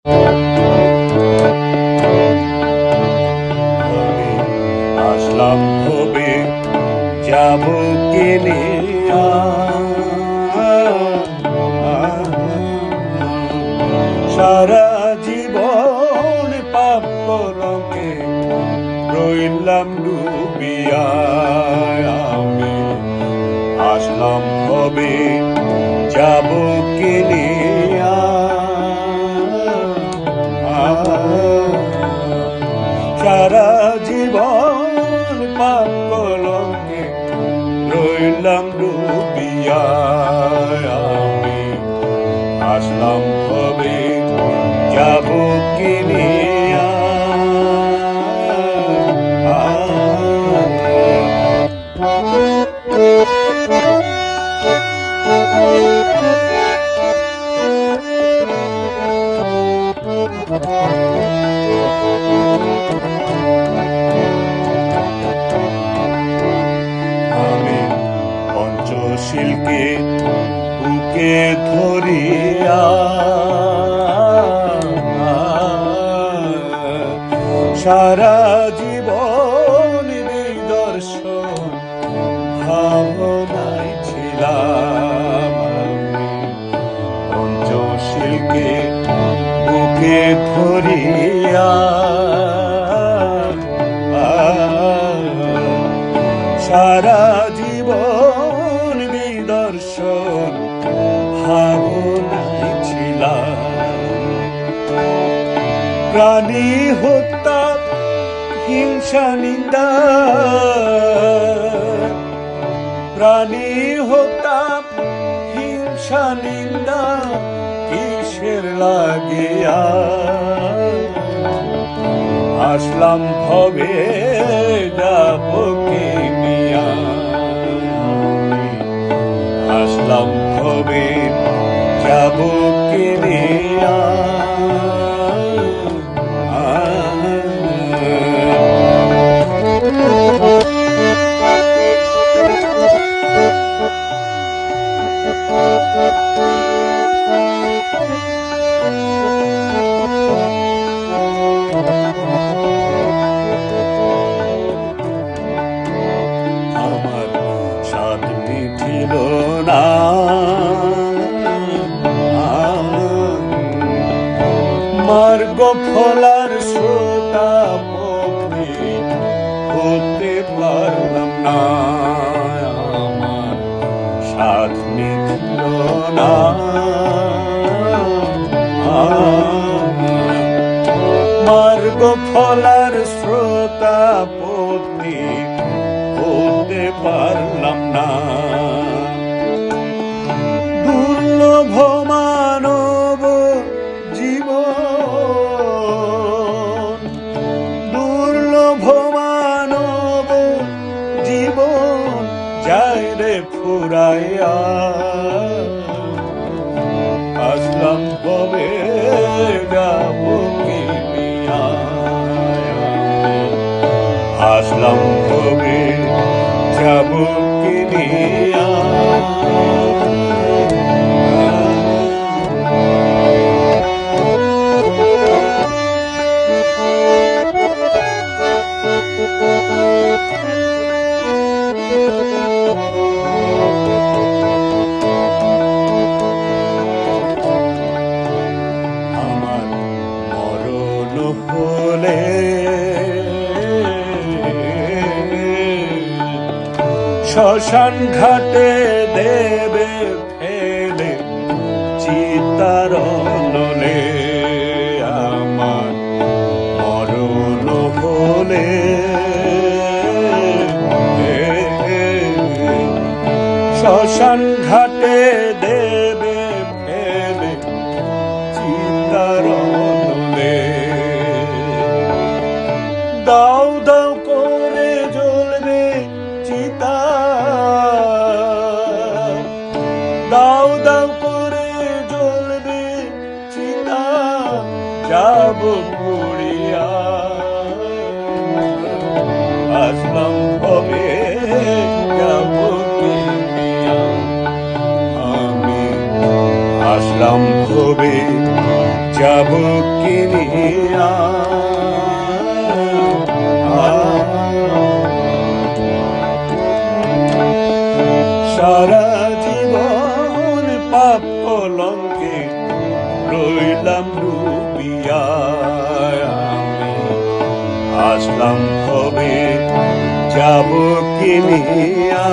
আমি আসলাম হবে যাব কেনে সারা জীবন পাপ কলঙ্কে রইলাম ডুবিয়া। আমি আসলাম হবে যাব কেনে সারা জীবন পাপ কলঙ্কে রইলাম ডুবিয়া। আমি আসলাম হবে যাব কেনে আমি পঞ্চশীলকে বুকে ধরিয়া সারা জীবন নিদর্শন ভাবনায় ছিলাম। আমি পঞ্চশীলকে বুকে ধরিয়া সারা জীবন নিদর্শন ভাবনায় ছিলাম। প্রাণী হত্যা হিংসা নিন্দা, প্রাণী হত্যা হিংসা নিন্দা কিসের লাগিয়া আসলাম ভবে যাব কিনিয়া। আসলাম ভবে যাব কিনিয়া। আমার স্বাদ মিঠিল না, মার্গ ফলার শ্রোতা পথে হতে পারলাম না। আমার স্বাদ মিঠিল না, মার্গ ফলার শ্রোতা পথে হতে পারলাম না। দুর্লভ মানব জীবন, দুর্লভ মানব জীবন যায় রে ফুরাইয়া। আসলাম হবে যাব কিনিয়া। আসলাম হবে যাব কিনিয়া। আমার মরণ হলে শ্মশান ঘাটে দেবে ফেলে চিতার নলে। আমার মরণ হলে শ্মশান ঘাটে দেবে ফেলে চিতার নলে। দাও দাও করে জ্বলবে চিতা, দাও দাও করে জ্বলবে চিতা, যাব পুড়িয়া। আসলাম হবে যাব কিনিয়া। আমি আসলাম আসলাম ভবে যাব কিনিয়া সারা জীবন পাপ কলঙ্কে রইলাম ডুবিয়া আমি আসলাম ভবে যাব কিনিয়া